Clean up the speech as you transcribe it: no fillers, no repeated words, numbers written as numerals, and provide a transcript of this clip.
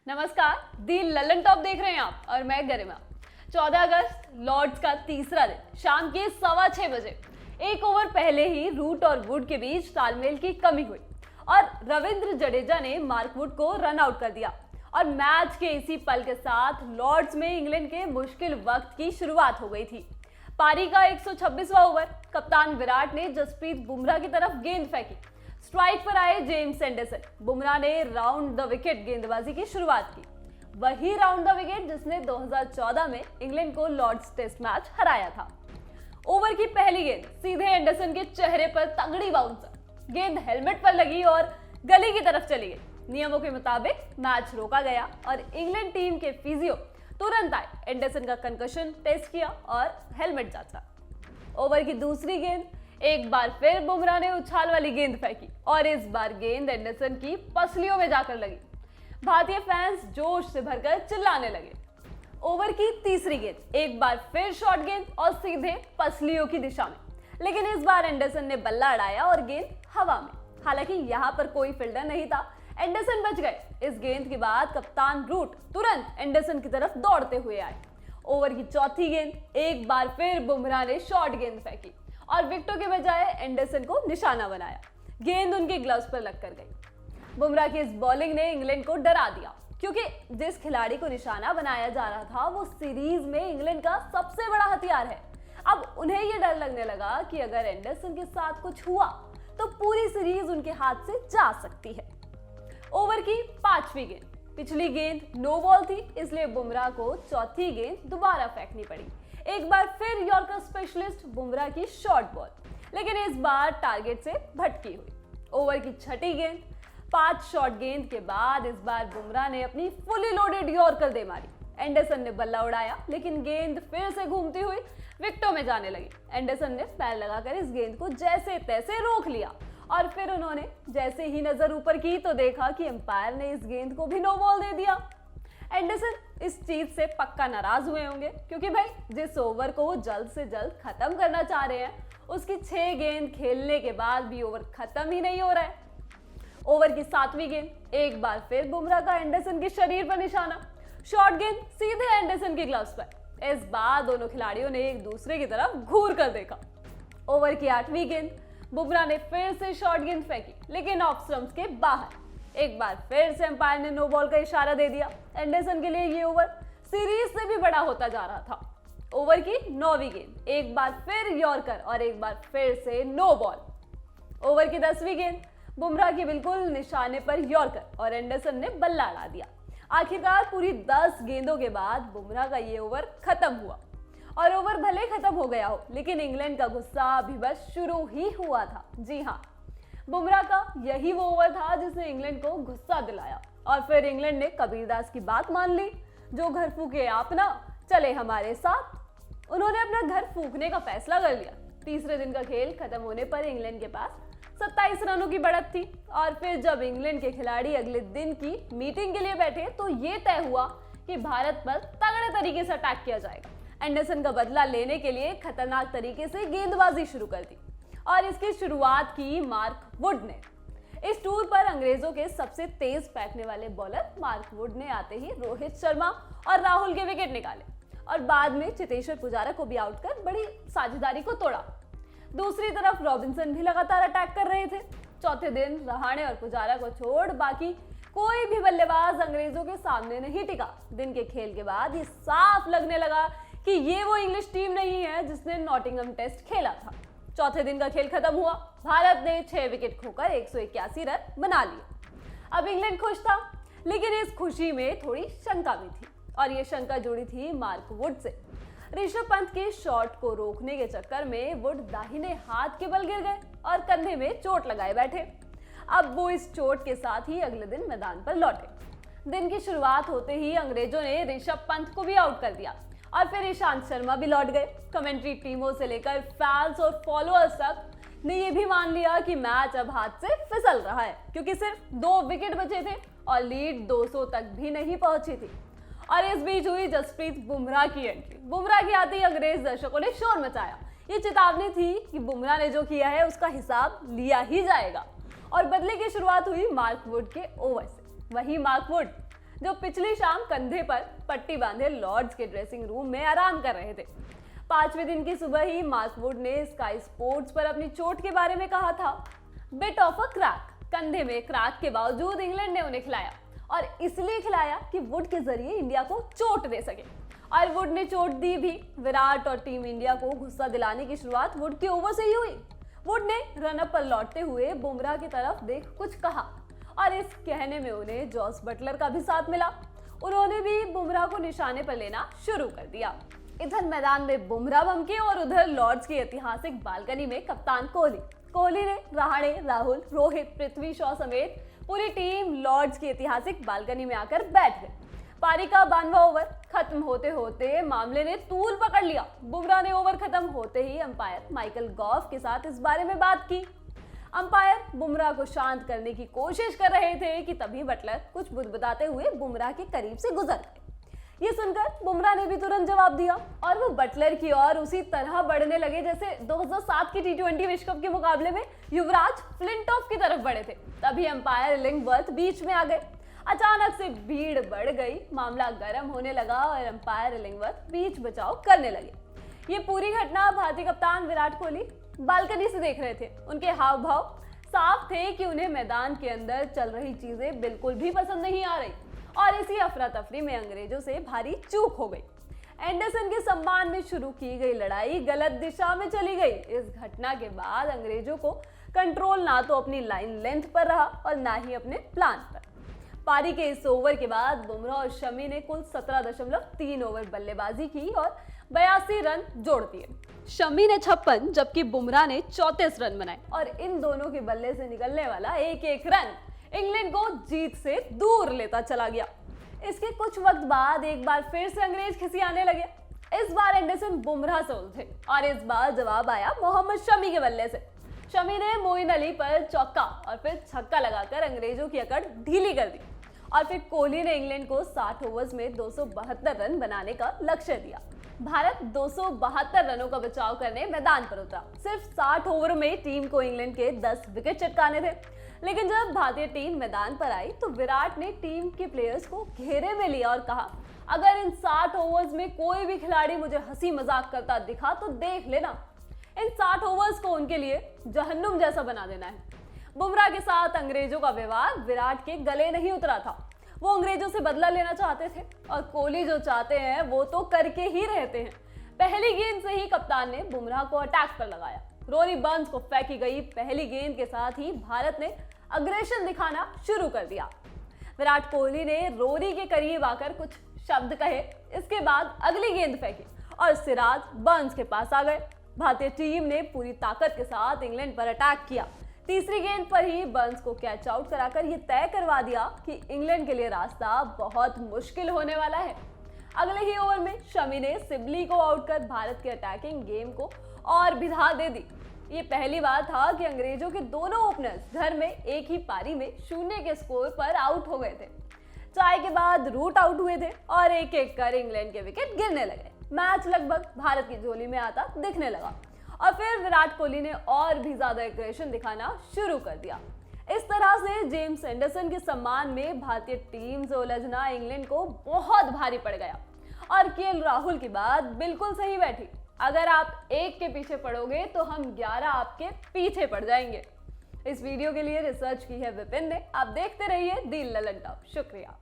नमस्कार, दी ललन टॉप देख रहे हैं आप और मैं गरिमा। 14 अगस्त लॉर्ड्स का तीसरा दिन शाम के 6:15 बजे एक ओवर पहले ही रूट और वुड के बीच तालमेल की कमी हुई और रविंद्र जडेजा ने मार्क वुड को रन आउट कर दिया और मैच के इसी पल के साथ लॉर्ड्स में इंग्लैंड के मुश्किल वक्त की शुरुआत हो गई थी। पारी का 126वां ओवर कप्तान विराट ने जसप्रीत बुमराह की तरफ गेंद फेंकी। स्ट्राइक पर आए जेम्स एंडरसन। बुमराह ने राउंड द विकेट गेंदबाजी की शुरुआत की, वही राउंड द विकेट जिसने 2014 में इंग्लैंड को लॉर्ड्स टेस्ट मैच हराया था। ओवर की पहली गेंद सीधे एंडरसन के चेहरे पर तगड़ी बाउंसर, गेंद हेलमेट पर लगी और गली की तरफ चली गई। नियमों के मुताबिक मैच रोका गया और इंग्लैंड टीम के फिजियो तुरंत आए, एंडरसन का कंकशन टेस्ट किया और हेलमेट जांचा। ओवर की दूसरी गेंद एक बार फिर बुमराह ने उछाल वाली गेंद फेंकी और इस बार गेंद एंडरसन की पसलियों में जाकर लगी। भारतीय फैंस जोश से भरकर चिल्लाने लगे। ओवर की तीसरी गेंद एक बार फिर शॉर्ट गेंद और सीधे पसलियों की दिशा में, लेकिन इस बार एंडरसन ने बल्ला अड़ाया और गेंद हवा में। हालांकि यहाँ पर कोई फील्डर नहीं था, एंडरसन बच गए। इस गेंद के बाद कप्तान रूट तुरंत एंडरसन की तरफ दौड़ते हुए आए। ओवर की चौथी गेंद एक बार फिर बुमराह ने शॉर्ट गेंद फेंकी और विकेटों के बजाय एंडरसन को निशाना बनाया। गेंद उनके ग्लव्स पर लगकर गई। बुमराह की इस बॉलिंग ने इंग्लैंड को डरा दिया, क्योंकि जिस खिलाड़ी को निशाना बनाया जा रहा था वो सीरीज में इंग्लैंड का सबसे बड़ा हथियार है। अब उन्हें यह डर लगने लगा कि अगर एंडरसन के साथ कुछ हुआ तो पूरी सीरीज उनके हाथ से जा सकती है। ओवर की पांचवी गेंद, पिछली गेंद नो बॉल थी, इसलिए बुमराह को चौथी गेंद दोबारा फेंकनी पड़ी। एक बार फिर यॉर्कर स्पेशलिस्ट बुमराह की शॉर्ट बॉल, लेकिन इस बार टारगेट से भटकी हुई। ओवर की छठी गेंद, 5 शॉर्ट गेंद के बाद इस बार बुमराह ने अपनी फुली लोडेड यॉर्कर दे मारी। एंडरसन ने बल्ला उड़ाया, लेकिन गेंद फिर से घूमती हुई विकेटों में जाने लगी। एंडरसन ने पैर लगाकर इस गेंद को जैसे तैसे रोक लिया और फिर उन्होंने जैसे ही नजर ऊपर की तो देखा कि अंपायर ने इस गेंद को भी नो बॉल दे दिया। एंडरसन इस चीज से पक्का नाराज हुए होंगे, क्योंकि भाई जिस ओवर को वो जल्द से जल्द खत्म करना चाह रहे हैं उसकी 6 गेंद खेलने के बाद भी ओवर खत्म ही नहीं हो रहा है। ओवर की 7वीं गेंद एक बार फिर बुमराह का एंडरसन के शरीर पर निशाना, शॉर्ट गेंद सीधे एंडरसन के ग्लव्स पर। इस बार दोनों खिलाड़ियों ने एक दूसरे की तरफ घूर कर देखा। ओवर की 8वीं गेंद बुमराह ने फिर से शॉर्ट गेंद फेंकी, लेकिन ऑफ स्टंप्स के बाहर। एक बार फिर से अंपायर ने नो बॉल का इशारा दे दिया। एंडरसन के लिए ये ओवर सीरीज से भी बड़ा होता जा रहा था। ओवर की 9वीं गेंद एक बार फिर यॉर्कर और एक बार फिर से नो बॉल। ओवर की 10वीं गेंद बुमराह की बिल्कुल निशाने पर यॉर्कर और एंडरसन ने बल्ला अड़ा दिया। आखिरकार पूरी 10 गेंदों के बाद बुमराह का ये ओवर खत्म हुआ और ओवर भले खत्म हो गया हो, लेकिन इंग्लैंड का गुस्सा अभी बस शुरू ही हुआ था। जी हाँ, बुमराह का यही वो ओवर था जिसने इंग्लैंड को गुस्सा दिलाया और फिर इंग्लैंड ने कबीरदास की बात मान ली, जो घर फूके आप ना चले हमारे साथ। उन्होंने अपना घर फूकने का फैसला कर लिया। तीसरे दिन का खेल खत्म होने पर इंग्लैंड के पास 27 रनों की बढ़त थी और फिर जब इंग्लैंड के खिलाड़ी अगले दिन की मीटिंग के लिए बैठे तो ये तय हुआ कि भारत पर तगड़े तरीके से अटैक किया जाएगा। एंडरसन का बदला लेने के लिए खतरनाक तरीके से गेंदबाजी शुरू कर दी और इसकी शुरुआत की मार्क वुड ने। इस टूर पर अंग्रेजों के सबसे तेज फेंकने वाले बॉलर मार्क वुड ने आते ही रोहित शर्मा और राहुल के विकेट निकाले और बाद में चेतेश्वर पुजारा को भी आउट कर बड़ी साझेदारी को तोड़ा। दूसरी तरफ रॉबिन्सन भी लगातार अटैक कर रहे थे। चौथे दिन रहाणे और पुजारा को छोड़ बाकी कोई भी बल्लेबाज अंग्रेजों के सामने नहीं टिका। दिन के खेल के बाद ये साफ लगने लगा कि ये वो इंग्लिश टीम नहीं है जिसने नॉटिंघम टेस्ट खेला था। चौथे दिन का खेल खत्म हुआ। भारत ने 6 विकेट खोकर 181 रन बना लिए। अब इंग्लैंड खुश था, लेकिन इस खुशी में थोड़ी शंका भी थी और ये शंका जुड़ी थी Mark would say. Rishabh Pant के शॉट को रोकने के चक्कर में वुड दाहिने हाथ के बल गिर गए और कंधे में चोट लगाए बैठे। अब वो इस चोट के साथ ही अगले दिन मैदान पर लौटे। दिन की शुरुआत होते ही अंग्रेजों ने ऋषभ पंत को भी आउट कर दिया और फिर ईशांत शर्मा भी लौट गए। कमेंट्री टीमों से लेकर फैंस और फॉलोअर्स तक ने ये भी मान लिया कि मैच अब हाथ से फिसल रहा है, क्योंकि सिर्फ 2 विकेट बचे थे और लीड 200 तक भी नहीं पहुंची थी। और इस बीच हुई जसप्रीत बुमराह की एंट्री। बुमराह के आते ही अंग्रेज दर्शकों ने शोर मचाया। ये चेतावनी थी कि बुमराह ने जो किया है उसका हिसाब लिया ही जाएगा और बदले की शुरुआत हुई मार्क वुड के ओवर से। वही मार्क वुड जो पिछली शाम कंधे पर पट्टी बांधे लॉर्ड्स के ड्रेसिंग रूम में आराम कर रहे थे। 5वें दिन की सुबह ही मार्क वुड ने स्काई स्पोर्ट्स पर अपनी चोट के बारे में कहा था, बिट ऑफ अ क्रैक। कंधे में क्रैक के बावजूद इंग्लैंड ने उन्हें खिलाया और इसलिए खिलाया कि वुड के जरिए इंडिया को चोट दे सके, और वुड ने चोट दी भी। विराट और टीम इंडिया को गुस्सा दिलाने की शुरुआत वुड के ओवर से ही हुई। वुड ने रनअप पर लौटते हुए बुमराह की तरफ देख कुछ कहा और इस कहने में उन्हें जॉस बटलर का भी साथ मिला। उन्होंने भी बुमराह को निशाने पर लेना शुरू कर दिया। इधर मैदान में बुमराह बमके और उधर लॉर्ड्स की ऐतिहासिक बालकनी में कप्तान कोहली ने रहाणे, राहुल, रोहित, पृथ्वी शॉ समेत पूरी टीम लॉर्ड्स की ऐतिहासिक बालकनी में आकर बैठ गए। पारी का 92वां ओवर खत्म होते होते मामले ने तूल पकड़ लिया। बुमराह ने ओवर खत्म होते ही अंपायर माइकल गॉफ के साथ इस बारे में बात की। अंपायर बुमराह को शांत करने की कोशिश कर रहे थे कि तभी बटलर कुछ बुदबुदाते हुए बुमराह के करीब से गुजर गए। ये सुनकर बुमराह ने भी तुरंत जवाब दिया और वो बटलर की ओर उसी तरह बढ़ने लगे जैसे 2007 की T20 विश्व कप के मुकाबले में युवराज फ्लिंटॉफ की तरफ बढ़े थे। तभी अंपायर इलिंगवर्थ बीच में आ गए। अचानक से भीड़ बढ़ गई, मामला गर्म होने लगा और अंपायर इलिंगवर्थ बीच बचाव करने लगे। ये पूरी घटना भारतीय कप्तान विराट कोहली बालकनी से देख रहे थे। उनके हाव भाव साफ थे कि उन्हें मैदान के अंदर चल रही चीजें बिल्कुल भी पसंद नहीं आ रही और इसी अफरा तफरी में अंग्रेजों से भारी चूक हो गई। एंडरसन के सम्मान में शुरू की गई लड़ाई गलत दिशा में चली गई। इस घटना के बाद अंग्रेजों को कंट्रोल ना तो अपनी लाइन लेंथ पर रहा और ना ही अपने प्लान पर। पारी के इस ओवर के बाद बुमराह और शमी ने कुल 17.3 ओवर बल्लेबाजी की और 82 रन जोड़ दिए। शमी ने 56 जबकि बुमराह ने 34 रन बनाए और इन दोनों के बल्ले से निकलने वाला एक एक रन इंग्लैंड को जीत से दूर लेता चला गया। इसके कुछ वक्त बाद एक बार फिर से अंग्रेज खिसियाने लगे। इस बार एंडरसन बुमराह से उलझे और इस बार जवाब आया मोहम्मद शमी के बल्ले से। शमी ने मोइन अली पर चौका और फिर छक्का लगाकर अंग्रेजों की अकड़ ढीली कर दी और फिर कोहली ने इंग्लैंड को 60 ओवर्स में 272 रन बनाने का लक्ष्य दिया। भारत 272 रनों का बचाव करने मैदान पर उतरा। सिर्फ 60 ओवर में टीम को इंग्लैंड के 10 विकेट चटकाने थे, लेकिन जब भारतीय टीम मैदान पर आई तो विराट ने टीम के प्लेयर्स को घेरे में लिया और कहा, अगर इन 60 ओवर्स में कोई भी खिलाड़ी मुझे हंसी मजाक करता दिखा तो देख लेना, इन 60 ओवर्स को उनके लिए जहन्नुम जैसा बना देना है। बुमराह के साथ अंग्रेजों का व्यवहार विराट के गले नहीं उतरा था। वो अंग्रेजों से बदला लेना चाहते थे और कोहली जो चाहते हैं वो तो करके ही रहते हैं। पहली गेंद से ही कप्तान ने बुमराह को अटैक पर लगाया। रोरी बर्न्स को फेंकी गई पहली गेंद के साथ ही भारत ने अग्रेशन दिखाना शुरू कर दिया। विराट कोहली ने रोरी के करीब आकर कुछ शब्द कहे। इसके बाद अगली गेंद फेंकी और सिराज बर्न्स के पास आ गए। भारतीय टीम ने पूरी ताकत के साथ इंग्लैंड पर अटैक किया। तीसरी गेंद पर ही बर्न्स को कैच आउट कराकर ये तय करवा दिया कि इंग्लैंड के लिए रास्ता बहुत मुश्किल होने वाला है। अगले ही ओवर में शमी ने सिबली को आउट कर भारत के अटैकिंग गेम को और बिधा दे दी। ये पहली बार था कि अंग्रेजों के दोनों ओपनर्स घर में एक ही पारी में 0 के स्कोर पर आउट हो गए थे। चाय के बाद रूट आउट हुए थे और एक एक कर इंग्लैंड के विकेट गिरने लगे। मैच लगभग भारत की झोली में आता दिखने लगा और फिर विराट कोहली ने और भी ज्यादा एग्रेशन दिखाना शुरू कर दिया। इस तरह से जेम्स एंडरसन के सम्मान में भारतीय टीम से उलझना इंग्लैंड को बहुत भारी पड़ गया और केएल राहुल की बात बिल्कुल सही बैठी। अगर आप एक के पीछे पड़ोगे तो हम 11 आपके पीछे पड़ जाएंगे। इस वीडियो के लिए रिसर्च की है विपिन ने। आप देखते रहिए दी ललन टॉप। शुक्रिया।